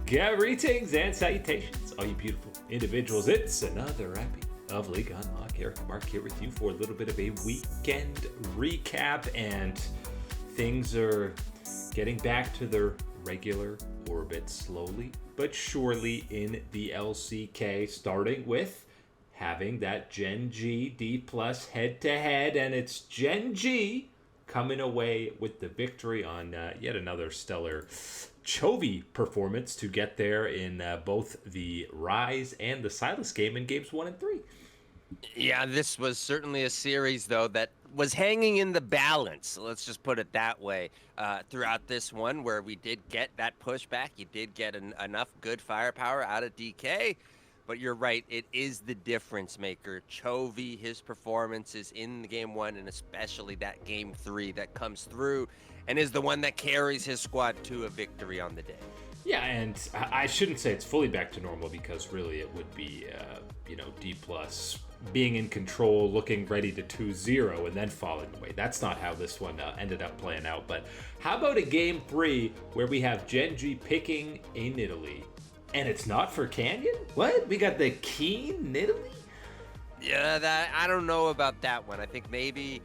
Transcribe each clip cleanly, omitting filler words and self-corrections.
Greetings and salutations, all you beautiful individuals. It's another epi of League Unlock. Eric Mark here with you for a little bit of a weekend recap, and things are getting back to their regular orbit slowly but surely in the LCK, starting with having that Gen G D plus head-to-head, and it's Gen G coming away with the victory on yet another stellar Chovy performance to get there in both the Rise and the Silas game in games 1 and 3. Yeah, this was certainly a series, though, that was hanging in the balance. Let's just put it that way. Throughout this one, where we did get that pushback, you did get enough good firepower out of DK. But you're right, it is the difference maker. Chovy, his performances in the game 1 and especially that game 3 that comes through and is the one that carries his squad to a victory on the day. Yeah, and I shouldn't say it's fully back to normal, because really it would be, D plus being in control, looking ready to 2-0 and then falling away. That's not how this one ended up playing out. But how about a game 3 where we have Gen G picking a Nidalee? And it's not for Canyon? What? We got the Keen Nidalee? Yeah, I don't know about that one. I think maybe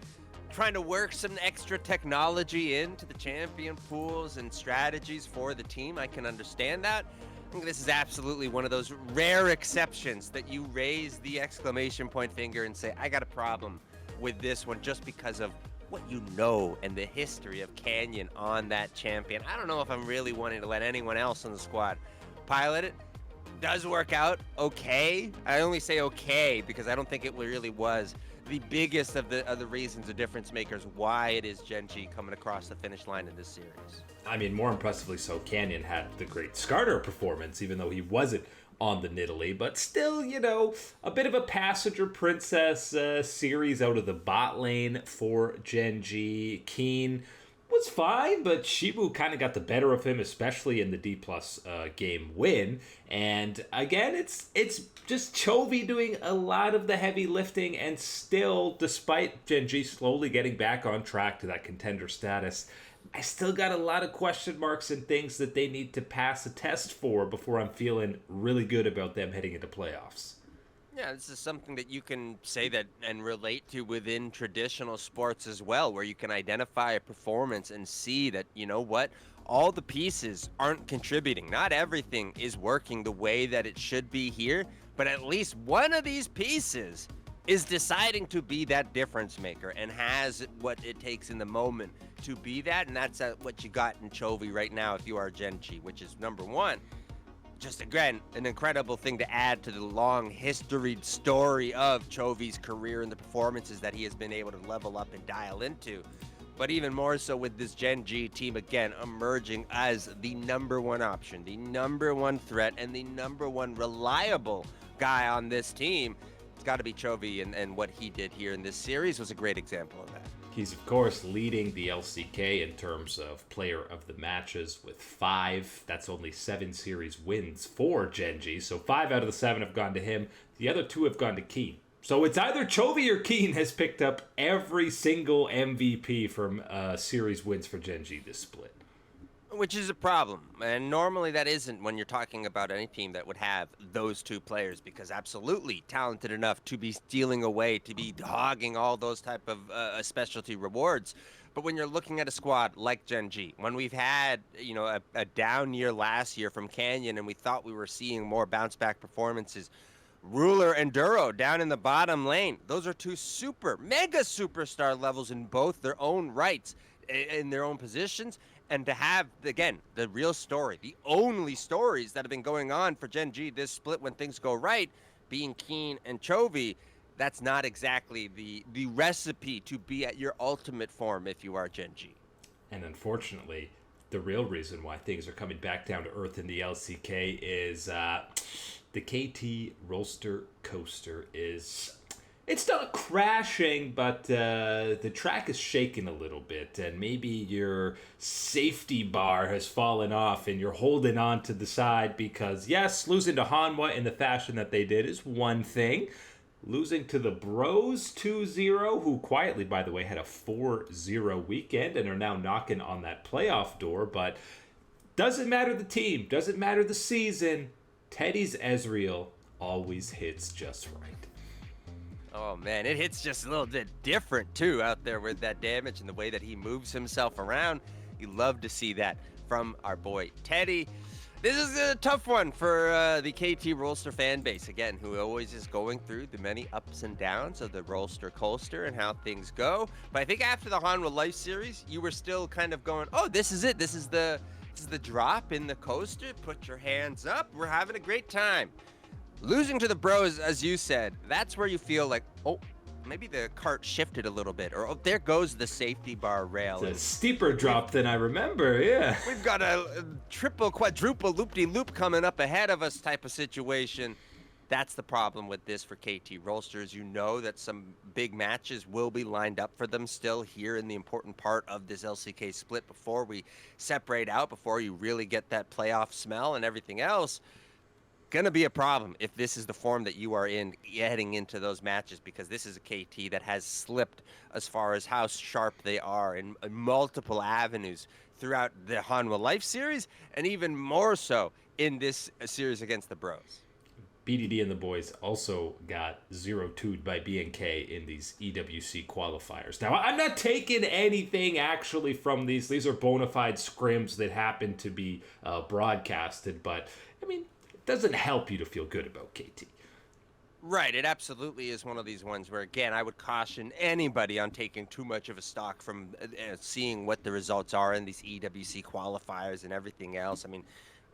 trying to work some extra technology into the champion pools and strategies for the team. I can understand that. I think this is absolutely one of those rare exceptions that you raise the exclamation point finger and say, I got a problem with this one, just because of what you know and the history of Canyon on that champion. I don't know if I'm really wanting to let anyone else on the squad pilot it. Does work out okay. I only say okay because I don't think it really was the biggest of the reasons, the difference makers, why it is Gen G coming across the finish line in this series. I mean, more impressively so, Canyon had the great Skarner performance, even though he wasn't on the Nidalee, but still, a bit of a passenger princess series out of the bot lane for Gen G. Keen was fine, but Shibu kind of got the better of him, especially in the D plus game win. And again, it's just Chovy doing a lot of the heavy lifting, and still, despite Gen G slowly getting back on track to that contender status, I still got a lot of question marks and things that they need to pass a test for before I'm feeling really good about them heading into playoffs. Yeah, this is something that you can say that and relate to within traditional sports as well, where you can identify a performance and see that, you know what, all the pieces aren't contributing. Not everything is working the way that it should be here, but at least one of these pieces is deciding to be that difference maker and has what it takes in the moment to be that, and that's what you got in Chovy right now if you are Gen G, which is number one. Just, again, an incredible thing to add to the long historied story of Chovy's career and the performances that he has been able to level up and dial into. But even more so with this Gen G team, again, emerging as the number one option, the number one threat, and the number one reliable guy on this team. It's got to be Chovy, and what he did here in this series was a great example of that. He's, of course, leading the LCK in terms of player of the matches with 5. That's only 7 series wins for Gen G. So 5 out of the 7 have gone to him. The other 2 have gone to Keen. So it's either Chovy or Keen has picked up every single MVP from series wins for Gen G this split. Which is a problem, and normally that isn't when you're talking about any team that would have those 2 players, because absolutely talented enough to be stealing away, to be hogging all those type of specialty rewards. But when you're looking at a squad like Gen G, when we've had a down year last year from Canyon, and we thought we were seeing more bounce back performances, Ruler and Duro down in the bottom lane, those are 2 mega superstar levels in both their own rights, in their own positions. And to have, again, the real story, the only stories that have been going on for Gen G this split when things go right, being Keen and Chovy, that's not exactly the recipe to be at your ultimate form if you are Gen G. And unfortunately, the real reason why things are coming back down to earth in the LCK is the KT Rolster coaster is... It's not crashing, but the track is shaking a little bit, and maybe your safety bar has fallen off and you're holding on to the side because, yes, losing to Hanwha in the fashion that they did is one thing. Losing to the Bros 2-0, who quietly, by the way, had a 4-0 weekend and are now knocking on that playoff door, but Doesn't matter the team, doesn't matter the season. Teddy's Ezreal always hits just right. Oh man, it hits just a little bit different too out there with that damage and the way that he moves himself around. You love to see that from our boy Teddy. This is a tough one for the KT Rolster fan base, again, who always is going through the many ups and downs of the Rolster Coaster and how things go. But I think after the Hanwha Life series, you were still kind of going, oh, this is it. This is the drop in the coaster. Put your hands up. We're having a great time. Losing to the Bros, as you said, that's where you feel like, oh, maybe the cart shifted a little bit, or oh, there goes the safety bar rail. It's a steeper drop than I remember, yeah. We've got a triple, quadruple loop-de-loop coming up ahead of us type of situation. That's the problem with this for KT Rolsters. You know that some big matches will be lined up for them still here in the important part of this LCK split before we separate out, before you really get that playoff smell and everything else. Gonna be a problem if this is the form that you are in heading into those matches, because this is a KT that has slipped as far as how sharp they are in multiple avenues throughout the Hanwha Life series, and even more so in this series against the Bros. BDD and the boys also got 0-2'd by BNK in these EWC qualifiers. Now, I'm not taking anything actually from these. These are bona fide scrims that happen to be broadcasted, but, I mean, doesn't help you to feel good about KT. Right, it absolutely is one of these ones where, again, I would caution anybody on taking too much of a stock from seeing what the results are in these EWC qualifiers and everything else. I mean,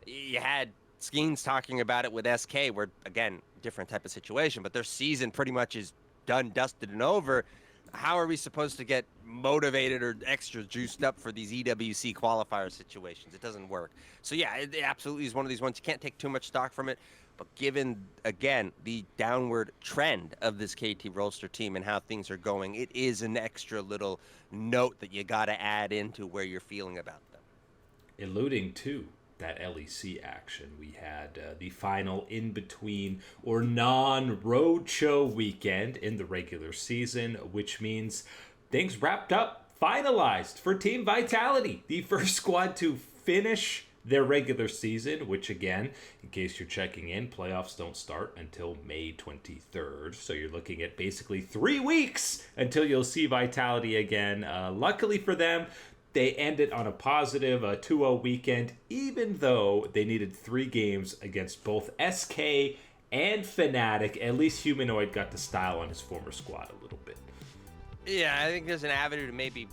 you had Skeens talking about it with SK, where, again, different type of situation, but their season pretty much is done, dusted, and over. How are we supposed to get motivated or extra juiced up for these EWC qualifier situations? It doesn't work. So yeah, it absolutely is one of these ones. You can't take too much stock from it. But given, again, the downward trend of this KT Rolster team and how things are going, it is an extra little note that you got to add into where you're feeling about them. Alluding to that LEC action, we had the final in-between or non-roadshow weekend in the regular season, which means things wrapped up, finalized for Team Vitality, the first squad to finish their regular season, which, again, in case you're checking in, playoffs don't start until May 23rd, so you're looking at basically 3 weeks until you'll see Vitality again. Luckily for them, they ended on a positive 2-0 weekend, even though they needed 3 games against both SK and Fnatic. At least Humanoid got to style on his former squad a little bit. Yeah, I think there's an avenue to maybe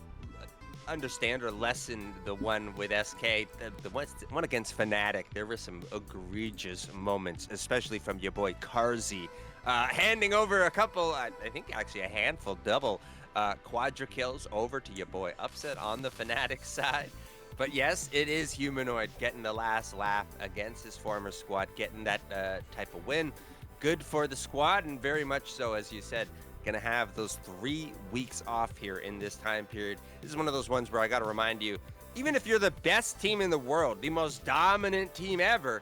understand or lessen the one with SK. The one against Fnatic, there were some egregious moments, especially from your boy Karzi, handing over a couple, I think actually a handful, double quadra kills over to your boy Upset on the Fnatic side. But yes, it is Humanoid getting the last laugh against his former squad, getting that type of win. Good for the squad, and very much so, as you said, going to have those 3 weeks off here in this time period. This is one of those ones where I got to remind you, even if you're the best team in the world, the most dominant team ever,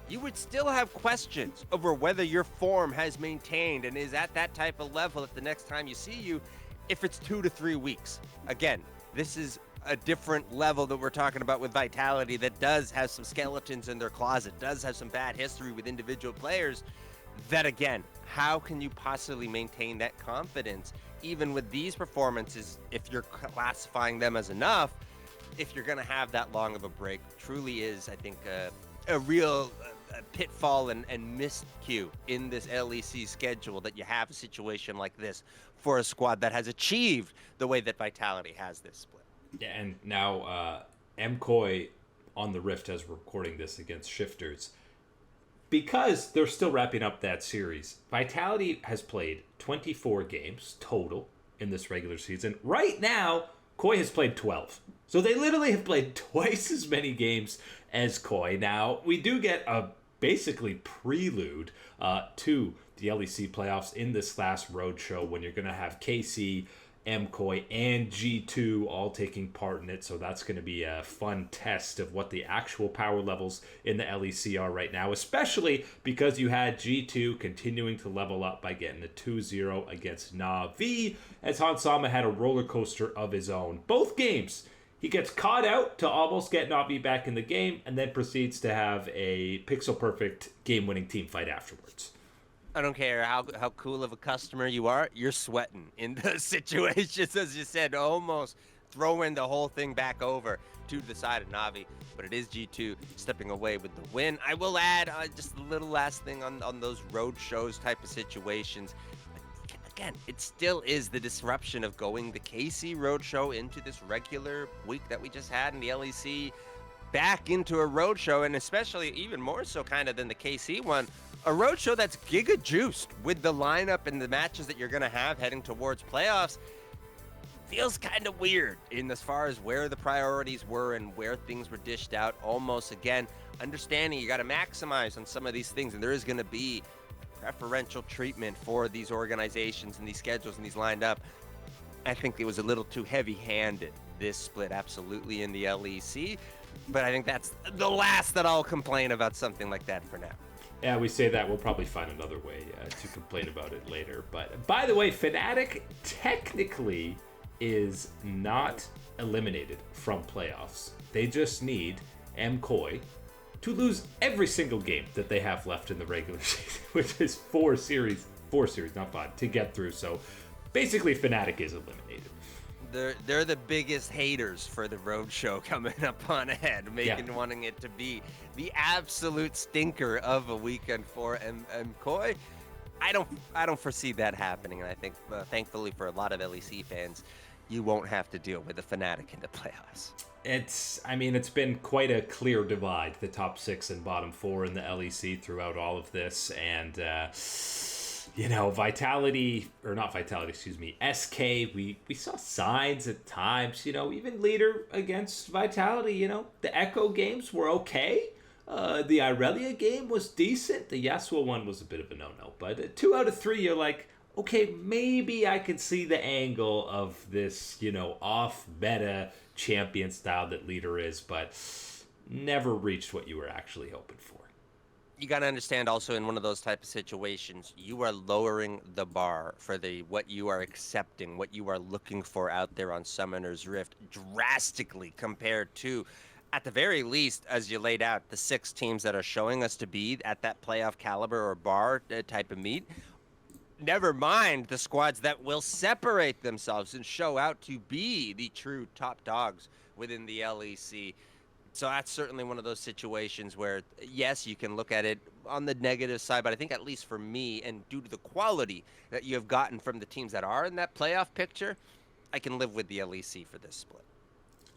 you would still have questions over whether your form has maintained and is at that type of level at the next time you see you, if it's 2 to 3 weeks. Again, this is a different level that we're talking about with Vitality that does have some skeletons in their closet, does have some bad history with individual players. That, again, how can you possibly maintain that confidence even with these performances if you're classifying them as enough, if you're going to have that long of a break? Truly is, I think, a real pitfall and miscue in this LEC schedule that you have a situation like this for a squad that has achieved the way that Vitality has this split. Yeah, and now MCoy on the Rift as we're recording this against Shifters, because they're still wrapping up that series. Vitality has played 24 games total in this regular season. Right now, Koi has played 12. So they literally have played twice as many games as Koi. Now, we do get a basically prelude to the LEC playoffs in this last roadshow when you're going to have KC, MCoy, and G2 all taking part in it. So that's going to be a fun test of what the actual power levels in the LEC are right now, especially because you had G2 continuing to level up by getting a 2-0 against Na'Vi, as Hans Sama had a roller coaster of his own. Both games He gets caught out to almost get Navi back in the game, and then proceeds to have a pixel-perfect game-winning team fight afterwards. I don't care how cool of a customer you are, you're sweating in those situations, as you said, almost throwing the whole thing back over to the side of Navi. But it is G2 stepping away with the win. I will add just a little last thing on those road shows type of situations. Again, it still is the disruption of going the KC Roadshow into this regular week that we just had in the LEC back into a roadshow, and especially even more so kind of than the KC one, a roadshow that's giga juiced with the lineup and the matches that you're going to have heading towards playoffs. Feels kind of weird in as far as where the priorities were and where things were dished out. Almost, again, understanding you got to maximize on some of these things, and there is going to be preferential treatment for these organizations and these schedules and these lined up. I think it was a little too heavy-handed, this split, absolutely, in the LEC. But I think that's the last that I'll complain about something like that for now. Yeah, we say that. We'll probably find another way to complain about it later. But by the way, Fnatic technically is not eliminated from playoffs. They just need MCoy to lose every single game that they have left in the regular season, which is four series, not 5, to get through. So basically, Fnatic is eliminated. They're the biggest haters for the roadshow coming up on ahead, wanting it to be the absolute stinker of a weekend for MCoy. I don't foresee that happening, and I think thankfully for a lot of LEC fans, you won't have to deal with the Fnatic in the playoffs. It's been quite a clear divide, the top 6 and bottom 4 in the LEC throughout all of this, and SK, we saw signs at times, even leader against Vitality, the Echo games were okay. The Irelia game was decent. The Yasuo one was a bit of a no-no, but 2 out of 3, you're like, okay, maybe I can see the angle of this, off-meta champion style that leader is, but never reached what you were actually hoping for. You got to understand also in one of those type of situations, you are lowering the bar for what you are accepting, what you are looking for out there on Summoner's Rift drastically compared to, at the very least, as you laid out, the 6 teams that are showing us to be at that playoff caliber or bar type of meet. Never mind the squads that will separate themselves and show out to be the true top dogs within the LEC. So that's certainly one of those situations where, yes, you can look at it on the negative side, but I think at least for me, and due to the quality that you have gotten from the teams that are in that playoff picture, I can live with the LEC for this split.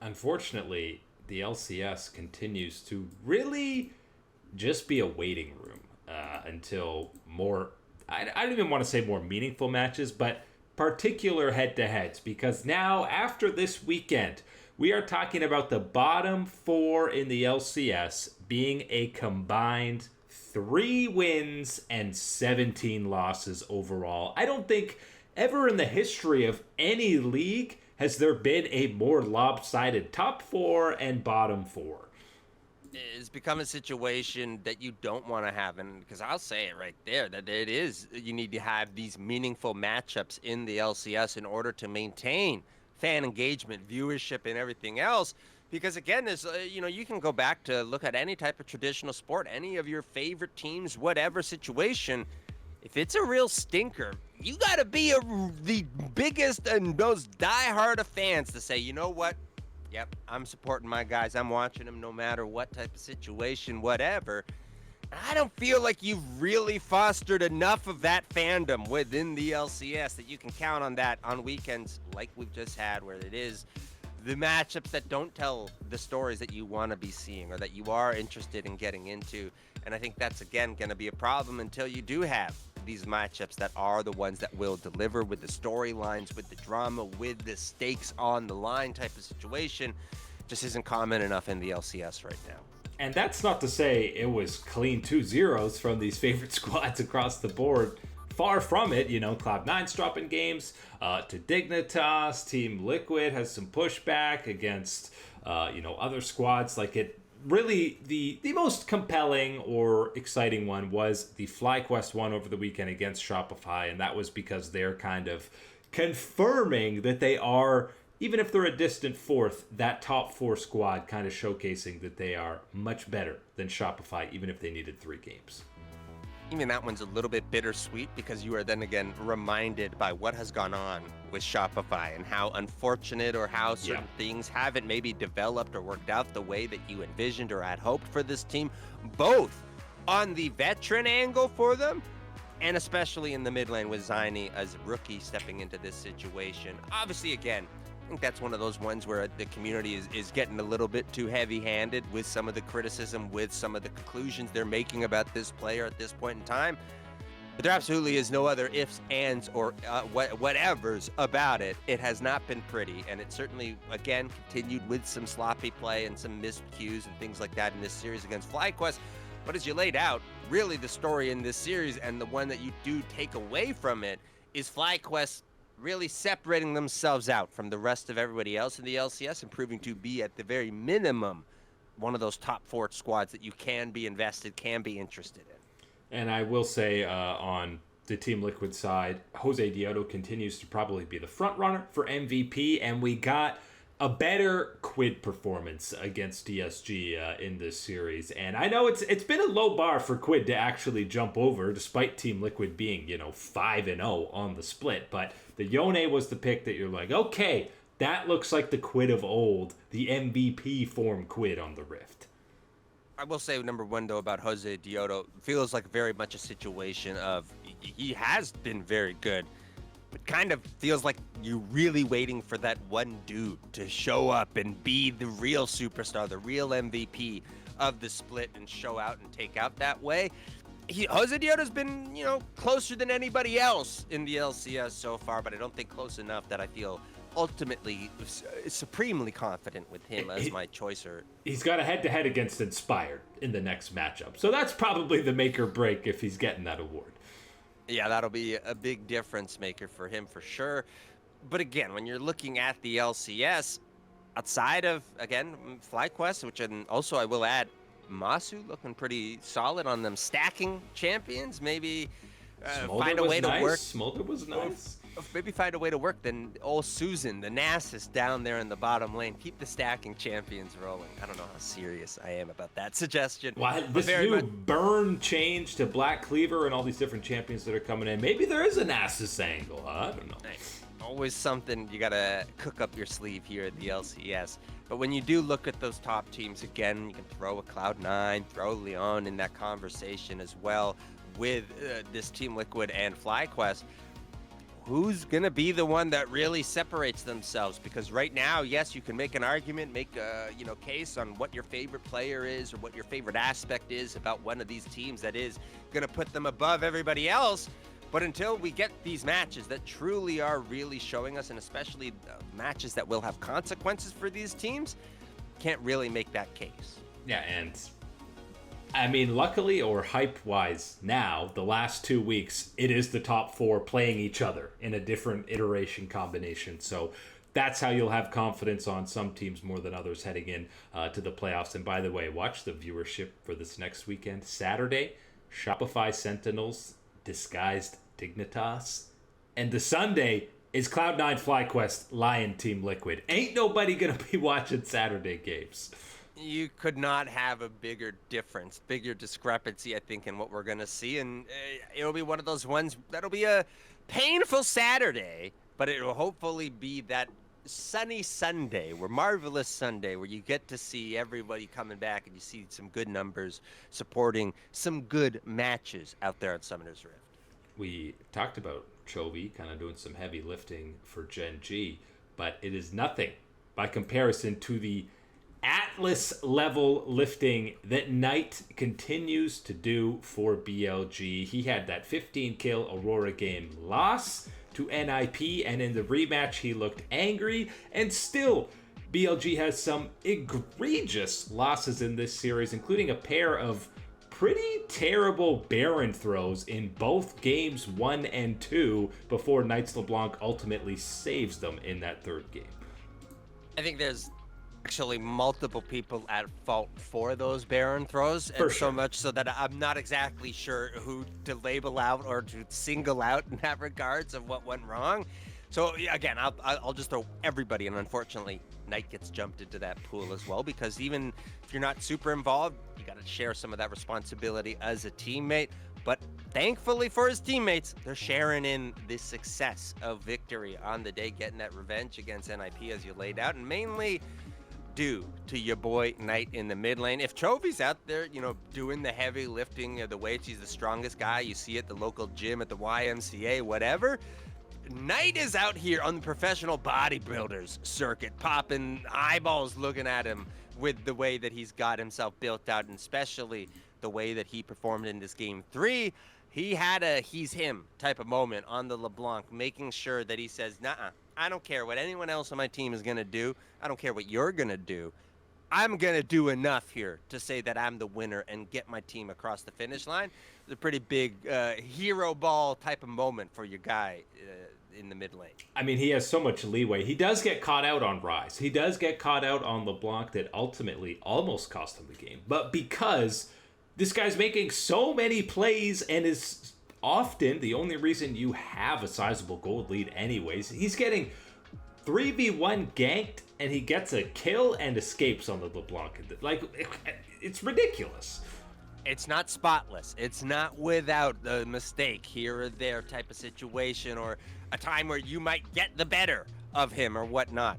Unfortunately, the LCS continues to really just be a waiting room until more, I don't even want to say more meaningful matches, but particular head-to-heads, because now, after this weekend, we are talking about the bottom 4 in the LCS being a combined 3 wins and 17 losses overall. I don't think ever in the history of any league has there been a more lopsided top 4 and bottom 4. It's become a situation that you don't want to have, and because I'll say it right there, that it is, you need to have these meaningful matchups in the LCS in order to maintain fan engagement, viewership, and everything else. Because again, there's, you can go back to look at any type of traditional sport, any of your favorite teams, whatever situation. If it's a real stinker, you got to be the biggest and most diehard of fans to say, you know what? Yep, I'm supporting my guys. I'm watching them no matter what type of situation, whatever. I don't feel like you've really fostered enough of that fandom within the LCS that you can count on that on weekends like we've just had, where it is the matchups that don't tell the stories that you want to be seeing or that you are interested in getting into. And I think that's, again, going to be a problem until you do have these matchups that are the ones that will deliver with the storylines, with the drama, with the stakes on the line type of situation. Just isn't common enough in the LCS right now. And that's not to say it was clean 2-0s from these favorite squads across the board. Far from it, Cloud9's dropping games to Dignitas. Team Liquid has some pushback against, other squads. Like, it really, the most compelling or exciting one was the FlyQuest one over the weekend against Shopify, and that was because they're kind of confirming that they are, even if they're a distant fourth, that top 4 squad kind of showcasing that they are much better than Shopify, even if they needed 3 games. Even that one's a little bit bittersweet because you are then again reminded by what has gone on with Shopify and how unfortunate or how certain things haven't maybe developed or worked out the way that you envisioned or had hoped for this team, both on the veteran angle for them and especially in the mid lane with Ziny as a rookie stepping into this situation. Obviously, again, I think that's one of those ones where the community is getting a little bit too heavy-handed with some of the criticism, with some of the conclusions they're making about this player at this point in time. But there absolutely is no other ifs, ands, or whatevers about it. It has not been pretty, and it certainly, again, continued with some sloppy play and some missed cues and things like that in this series against FlyQuest. But as you laid out, really the story in this series and the one that you do take away from it is FlyQuest really separating themselves out from the rest of everybody else in the LCS and proving to be, at the very minimum, one of those top 4 squads that you can be invested, can be interested in. And I will say on the Team Liquid side, Jose Dioto continues to probably be the front runner for MVP, and we got a better Quid performance against DSG in this series. And I know it's been a low bar for Quid to actually jump over, despite Team Liquid being, 5-0 on the split. But the Yone was the pick that you're like, okay, that looks like the Quid of old, the MVP form Quid on the Rift. I will say, number one, though, about Jose Dioto, feels like very much a situation of he has been very good, but kind of feels like you're really waiting for that one dude to show up and be the real superstar, the real MVP of the split and show out and take out that way. Jose Dioto's been, closer than anybody else in the LCS so far, but I don't think close enough that I feel ultimately supremely confident with him as my choice. He's got a head-to-head against Inspired in the next matchup, so that's probably the make or break if he's getting that award. Yeah, that'll be a big difference maker for him for sure. But again, when you're looking at the LCS, outside of, again, FlyQuest, which also I will add, Masu looking pretty solid on them stacking champions. Maybe find a way to work. Smolder was nice. Maybe find a way to work. Then old Susan, the Nasus down there in the bottom lane. Keep the stacking champions rolling. I don't know how serious I am about that suggestion. Well, this new burn change to Black Cleaver and all these different champions that are coming in. Maybe there is a Nasus angle. I don't know. Nice. Always something you got to cook up your sleeve here at the LCS. But when you do look at those top teams, again, you can throw a Cloud9, throw Leon in that conversation as well with this Team Liquid and FlyQuest. Who's going to be the one that really separates themselves? Because right now, yes, you can make an argument, make a case on what your favorite player is or what your favorite aspect is about one of these teams that is going to put them above everybody else. But until we get these matches that truly are really showing us, and especially matches that will have consequences for these teams, can't really make that case. Yeah, and I mean, luckily or hype-wise now, the last 2 weeks, it is the top 4 playing each other in a different iteration combination. So that's how you'll have confidence on some teams more than others heading in to the playoffs. And by the way, watch the viewership for this next weekend. Saturday, Shopify Sentinels, disguised Dignitas. And the Sunday is Cloud9 FlyQuest Lion Team Liquid. Ain't nobody going to be watching Saturday games. You could not have a bigger difference, bigger discrepancy, I think, in what we're going to see. And it'll be one of those ones that'll be a painful Saturday, but it will hopefully be that sunny Sunday, marvelous Sunday, where you get to see everybody coming back and you see some good numbers supporting some good matches out there at Summoner's Rift. We talked about Chovy kind of doing some heavy lifting for Gen G, but it is nothing by comparison to the Atlas level lifting that Knight continues to do for BLG. He had that 15 kill Aurora game loss to NIP, and in the rematch he looked angry, and still BLG has some egregious losses in this series, including a pair of pretty terrible Baron throws in both games 1 and 2 before Knights LeBlanc ultimately saves them in that third game. I think there's actually multiple people at fault for those Baron throws, and For so sure. much so that I'm not exactly sure who to label out or to single out in that regards of what went wrong. So yeah, again, I'll just throw everybody, and unfortunately, Knight gets jumped into that pool as well, because even if you're not super involved, you got to share some of that responsibility as a teammate. But thankfully for his teammates, they're sharing in the success of victory on the day, getting that revenge against NIP as you laid out, and mainly due to your boy Knight in the mid lane. If Trophy's out there, doing the heavy lifting of the weights, he's the strongest guy. You see at the local gym, at the YMCA, whatever. Knight is out here on the professional bodybuilders circuit, popping eyeballs looking at him with the way that he's got himself built out, and especially the way that he performed in this game 3. He had a he's him type of moment on the LeBlanc, making sure that he says, nah, I don't care what anyone else on my team is going to do. I don't care what you're going to do. I'm going to do enough here to say that I'm the winner and get my team across the finish line. It's a pretty big hero ball type of moment for your guy in the mid lane. I mean, he has so much leeway. He does get caught out on Rise. He does get caught out on LeBlanc that ultimately almost cost him the game. But because this guy's making so many plays and is often the only reason you have a sizable gold lead anyways, he's getting 3v1 ganked and he gets a kill and escapes on the LeBlanc. Like, it's ridiculous. It's not spotless. It's not without a mistake here or there type of situation, or a time where you might get the better of him or whatnot.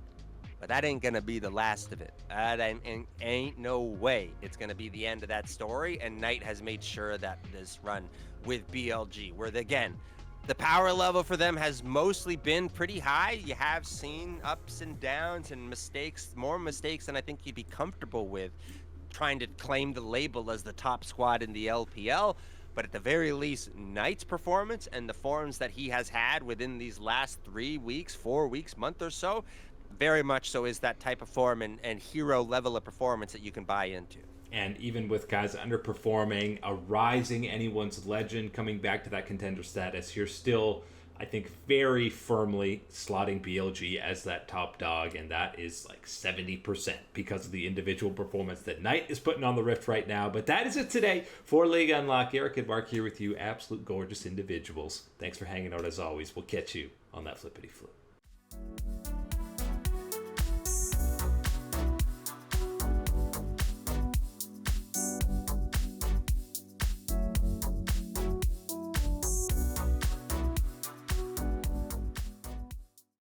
But that ain't going to be the last of it. That ain't no way it's going to be the end of that story. And Knight has made sure that this run with BLG, where again, the power level for them has mostly been pretty high. You have seen ups and downs and mistakes, more mistakes than I think you'd be comfortable with, trying to claim the label as the top squad in the LPL. But at the very least, Knight's performance and the forms that he has had within these last 3 weeks, 4 weeks, month or so, very much so is that type of form and hero level of performance that you can buy into. And even with guys underperforming, a rising anyone's legend coming back to that contender status, you're still, I think, very firmly slotting BLG as that top dog, and that is like 70% because of the individual performance that Knight is putting on the Rift right now. But that is it today for League Unlock. Eric and Mark here with you, absolute gorgeous individuals. Thanks for hanging out as always. We'll catch you on that flippity flip.